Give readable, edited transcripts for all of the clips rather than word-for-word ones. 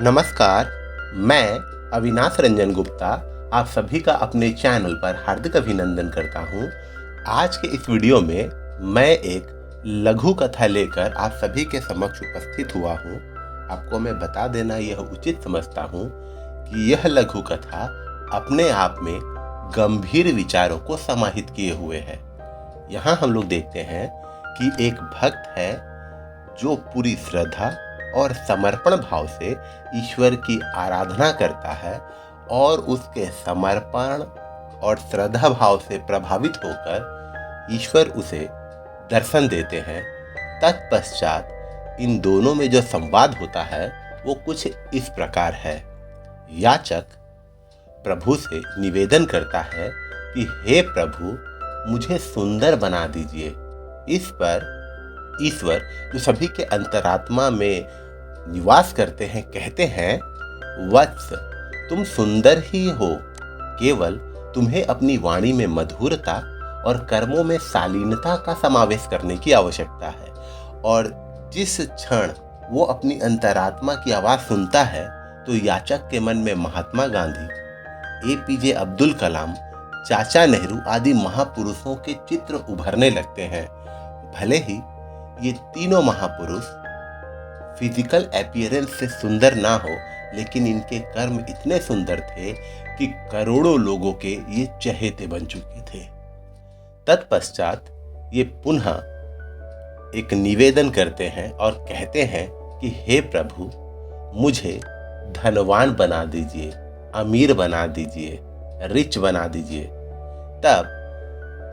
नमस्कार, मैं अविनाश रंजन गुप्ता आप सभी का अपने चैनल पर हार्दिक अभिनंदन करता हूं। आज के इस वीडियो में मैं एक लघु कथा लेकर आप सभी के समक्ष उपस्थित हुआ हूं। आपको मैं बता देना यह उचित समझता हूं कि यह लघु कथा अपने आप में गंभीर विचारों को समाहित किए हुए है। यहाँ हम लोग देखते हैं कि एक भक्त है जो पूरी श्रद्धा और समर्पण भाव से ईश्वर की आराधना करता है और उसके समर्पण और श्रद्धा भाव से प्रभावित होकर ईश्वर उसे दर्शन देते हैं। तत्पश्चात इन दोनों में जो संवाद होता है वो कुछ इस प्रकार है। याचक प्रभु से निवेदन करता है कि हे प्रभु, मुझे सुंदर बना दीजिए। इस पर ईश्वर जो सभी के अंतरात्मा में निवास करते हैं कहते हैं, वत्स, तुम सुंदर ही हो, केवल तुम्हें अपनी वाणी में मधुरता और कर्मों में शालीनता का समावेश करने की आवश्यकता है। और जिस क्षण वो अपनी अंतरात्मा की आवाज सुनता है तो याचक के मन में महात्मा गांधी, APJ अब्दुल कलाम, चाचा नेहरू आदि महापुरुषों के चित्र उभरने लगते हैं। भले ही ये तीनों महापुरुष फिजिकल अपीयरेंस से सुंदर ना हो, लेकिन इनके कर्म इतने सुंदर थे कि करोड़ों लोगों के ये चहेते बन चुके थे। तत्पश्चात ये पुनः एक निवेदन करते हैं और कहते हैं कि हे प्रभु, मुझे धनवान बना दीजिए, अमीर बना दीजिए, रिच बना दीजिए। तब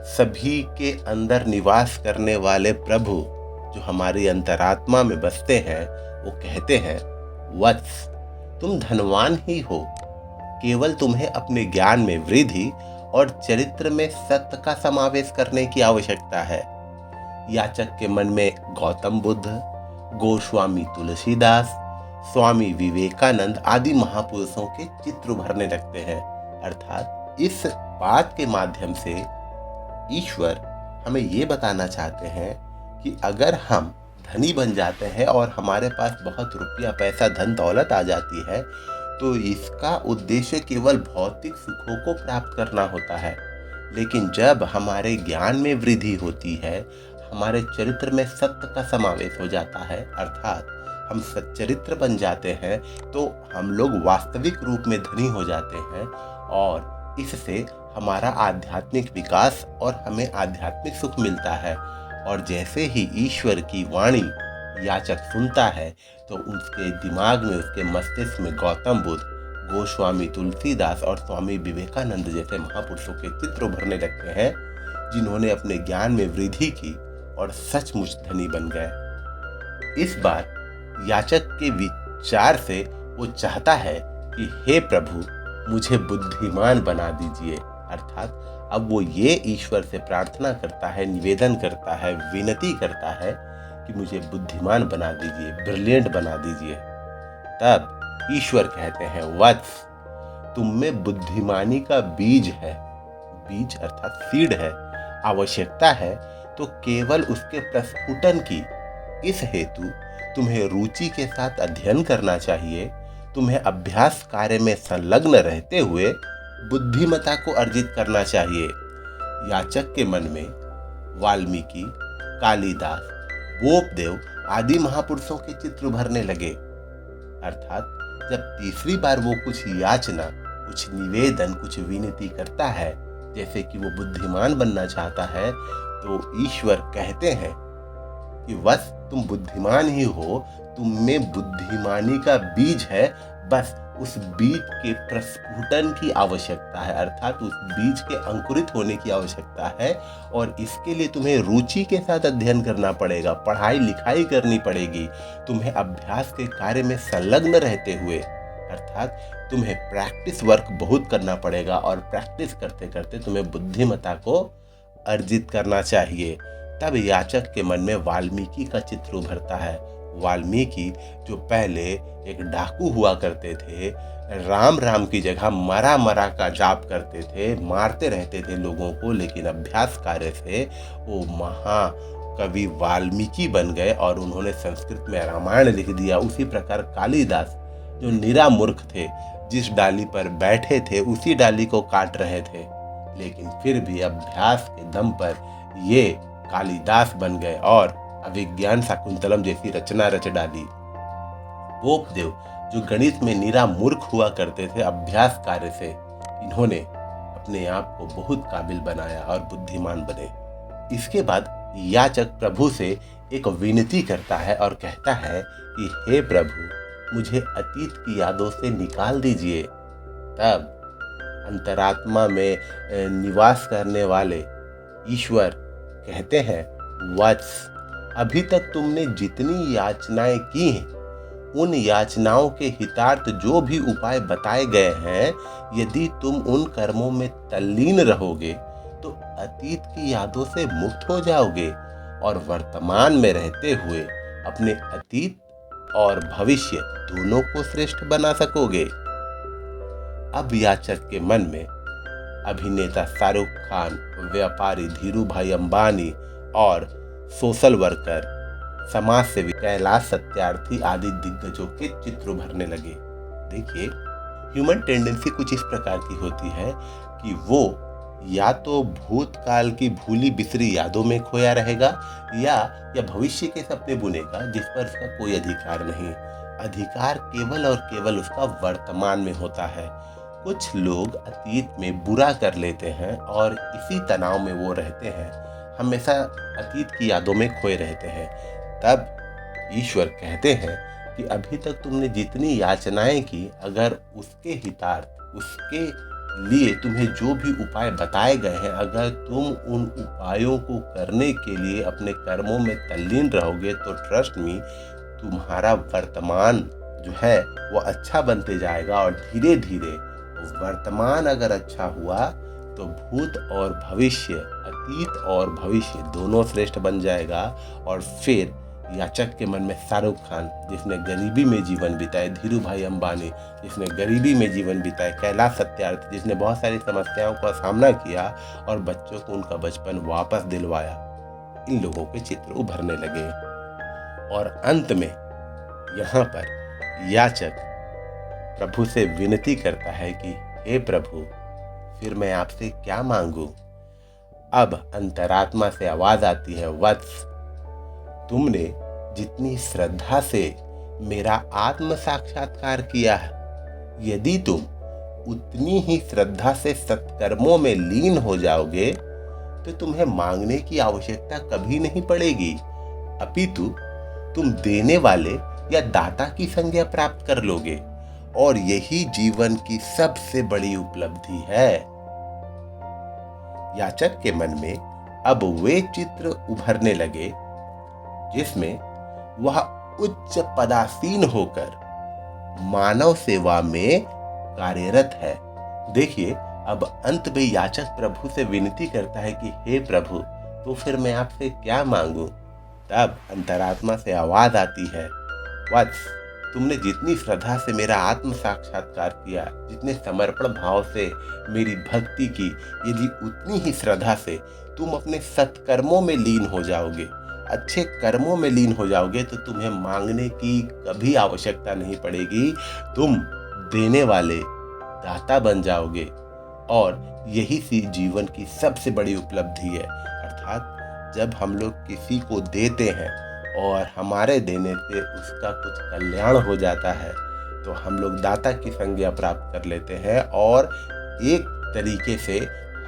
सभी के अंदर निवास करने वाले प्रभु जो हमारी अंतरात्मा में बसते हैं वो कहते हैं, वत्स, तुम धनवान ही हो, केवल तुम्हें अपने ज्ञान में वृद्धि और चरित्र में सत्य का समावेश करने की आवश्यकता है। याचक के मन में गौतम बुद्ध, गोस्वामी तुलसीदास, स्वामी विवेकानंद आदि महापुरुषों के चित्र उभरने लगते हैं। अर्थात इस बात के माध्यम से ईश्वर हमें ये बताना चाहते हैं कि अगर हम धनी बन जाते हैं और हमारे पास बहुत रुपया पैसा धन दौलत आ जाती है तो इसका उद्देश्य केवल भौतिक सुखों को प्राप्त करना होता है। लेकिन जब हमारे ज्ञान में वृद्धि होती है, हमारे चरित्र में सत्य का समावेश हो जाता है, अर्थात हम सच्चरित्र बन जाते हैं, तो हम लोग वास्तविक रूप में धनी हो जाते हैं और इससे हमारा आध्यात्मिक विकास और हमें आध्यात्मिक सुख मिलता है। और जैसे ही ईश्वर की वाणी याचक सुनता है तो उसके दिमाग में, उसके मस्तिष्क में गौतम बुद्ध, गोस्वामी तुलसीदास और स्वामी विवेकानंद जैसे महापुरुषों के चित्र उभरने लगते हैं, जिन्होंने अपने ज्ञान में वृद्धि की और सचमुच धनी बन गए। इस बार याचक के विचार से वो चाहता है कि हे प्रभु, मुझे बुद्धिमान बना दीजिए। अर्थात अब वो ये ईश्वर से प्रार्थना करता है, निवेदन करता है, विनती करता है कि मुझे बुद्धिमान बना दीजिए, ब्रिलियंट बना दीजिए। तब ईश्वर कहते हैं, वत्स, तुम में बुद्धिमानी का बीज है। बीज अर्थात सीड है। आवश्यकता है तो केवल उसके प्रस्फुटन की। इस हेतु तुम्हें रुचि के साथ अध्ययन करना चाहिए। तुम्हें अभ्यास कार्य में संलग्न रहते हुए बुद्धिमता को अर्जित करना चाहिए। याचक के मन में वाल्मीकि, कालिदास, बोपदेव आदि महापुरुषों के चित्र उभरने लगे। अर्थात जब तीसरी बार वो कुछ याचना, कुछ निवेदन, कुछ विनती करता है, जैसे कि वो बुद्धिमान बनना चाहता है, तो ईश्वर कहते हैं कि बस तुम बुद्धिमान ही हो, तुम में बुद्धिमानी का बीज है, बस उस बीज के प्रस्फुटन की आवश्यकता है। अर्थात उस बीज के अंकुरित होने की आवश्यकता है और इसके लिए तुम्हें रुचि के साथ अध्ययन करना पड़ेगा, पढ़ाई लिखाई करनी पड़ेगी। तुम्हें अभ्यास के कार्य में संलग्न रहते हुए, अर्थात तुम्हें प्रैक्टिस वर्क बहुत करना पड़ेगा और प्रैक्टिस करते करते तुम्हें बुद्धिमता को अर्जित करना चाहिए। तब याचक के मन में वाल्मीकि का चित्र उभरता है। वाल्मीकि जो पहले एक डाकू हुआ करते थे, राम राम की जगह मरा मरा का जाप करते थे, मारते रहते थे लोगों को, लेकिन अभ्यास कार्य से वो महाकवि वाल्मीकि बन गए और उन्होंने संस्कृत में रामायण लिख दिया। उसी प्रकार कालिदास जो निरा मूर्ख थे, जिस डाली पर बैठे थे उसी डाली को काट रहे थे, लेकिन फिर भी अभ्यास के दम पर ये कालिदास बन गए और अभिज्ञान शाकुंतलम जैसी रचना रच डाली। पोपदेव जो गणित में निरा मूर्ख हुआ करते थे, अभ्यास कार्य से इन्होंने अपने आप को बहुत काबिल बनाया और बुद्धिमान बने। इसके बाद याचक प्रभु से एक विनती करता है और कहता है कि हे प्रभु, मुझे अतीत की यादों से निकाल दीजिए। तब अंतरात्मा में निवास करने वाले ईश्वर कहते हैं, वत्स, अभी तक तुमने जितनी याचनाएं की हैं, उन याचनाओं के हितार्थ जो भी उपाय बताए गए हैं, यदि तुम उन कर्मों में तल्लीन रहोगे तो अतीत की यादों से मुक्त हो जाओगे और वर्तमान में रहते हुए अपने अतीत और भविष्य दोनों को श्रेष्ठ बना सकोगे। अब याचक के मन में अभिनेता शाहरुख खान, व्यापारी धीरू भाई अंबानी और सोशल वर्कर, समाज सेवी कैलाश सत्यार्थी आदि दिग्गजों के चित्र उभरने लगे। देखिए, ह्यूमन टेंडेंसी कुछ इस प्रकार की होती है कि वो या तो भूतकाल की भूली बिसरी यादों में खोया रहेगा या भविष्य के सपने बुनेगा जिस पर उसका कोई अधिकार नहीं। अधिकार केवल और केवल उसका वर्तमान में होता है। कुछ लोग अतीत में बुरा कर लेते हैं और इसी तनाव में वो रहते हैं, हमेशा अतीत की यादों में खोए रहते हैं। तब ईश्वर कहते हैं कि अभी तक तुमने जितनी याचनाएं की, अगर उसके हितार्थ, उसके लिए तुम्हें जो भी उपाय बताए गए हैं, अगर तुम उन उपायों को करने के लिए अपने कर्मों में तल्लीन रहोगे तो ट्रस्ट मी, तुम्हारा वर्तमान जो है वो अच्छा बनते जाएगा और धीरे धीरे वर्तमान अगर अच्छा हुआ तो भूत और भविष्य, अतीत और भविष्य दोनों श्रेष्ठ बन जाएगा। और फिर याचक के मन में शाहरुख खान जिसने गरीबी में जीवन बिताए, धीरू भाई अंबानी जिसने गरीबी में जीवन बिताए, कैलाश सत्यार्थी जिसने बहुत सारी समस्याओं का सामना किया और बच्चों को उनका बचपन वापस दिलवाया, इन लोगों के चित्र उभरने लगे। और अंत में यहाँ पर याचक प्रभु से विनती करता है कि हे प्रभु, फिर मैं आपसे क्या मांगू। अब अंतरात्मा से आवाज आती है, वत्स, तुमने जितनी श्रद्धा से मेरा आत्म साक्षात्कार किया है, यदि तुम उतनी ही श्रद्धा से सत्कर्मों में लीन हो जाओगे तो तुम्हें मांगने की आवश्यकता कभी नहीं पड़ेगी, अपितु तुम देने वाले या दाता की संज्ञा प्राप्त कर लोगे और यही जीवन की सबसे बड़ी उपलब्धि है। याचक के मन में अब वे चित्र उभरने लगे जिसमें वह उच्च पदासीन होकर मानव सेवा में कार्यरत है। देखिए, अब अंत में याचक प्रभु से विनती करता है कि हे प्रभु, तो फिर मैं आपसे क्या मांगू। तब अंतरात्मा से आवाज आती है, वत्स, तुमने जितनी श्रद्धा से मेरा आत्म साक्षात्कार किया, जितने समर्पण भाव से मेरी भक्ति की, यदि उतनी ही श्रद्धा से तुम अपने सत्कर्मों में लीन हो जाओगे, अच्छे कर्मों में लीन हो जाओगे, तो तुम्हें मांगने की कभी आवश्यकता नहीं पड़ेगी। तुम देने वाले दाता बन जाओगे और यही सी जीवन की सबसे बड़ी उपलब्धि है। अर्थात जब हम लोग किसी को देते हैं और हमारे देने से उसका कुछ कल्याण हो जाता है तो हम लोग दाता की संज्ञा प्राप्त कर लेते हैं और एक तरीके से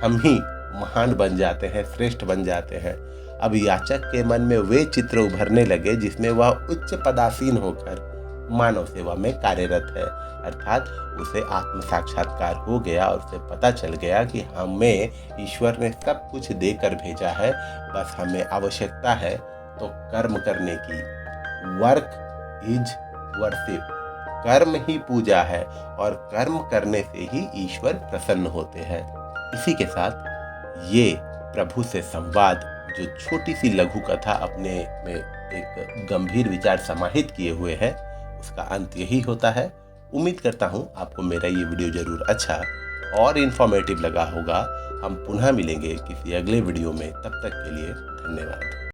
हम ही महान बन जाते हैं, श्रेष्ठ बन जाते हैं। अब याचक के मन में वे चित्र उभरने लगे जिसमें वह उच्च पदासीन होकर मानव सेवा में कार्यरत है, अर्थात उसे आत्म साक्षात्कार हो गया और उसे पता चल गया कि हमें ईश्वर ने सब कुछ देकर भेजा है, बस हमें आवश्यकता है तो कर्म करने की। वर्क इज वर्शिप, कर्म ही पूजा है और कर्म करने से ही ईश्वर प्रसन्न होते हैं। इसी के साथ ये प्रभु से संवाद, जो छोटी सी लघु कथा अपने में एक गंभीर विचार समाहित किए हुए है, उसका अंत यही होता है। उम्मीद करता हूँ आपको मेरा ये वीडियो जरूर अच्छा और इन्फॉर्मेटिव लगा होगा। हम पुनः मिलेंगे किसी अगले वीडियो में, तब तक के लिए धन्यवाद।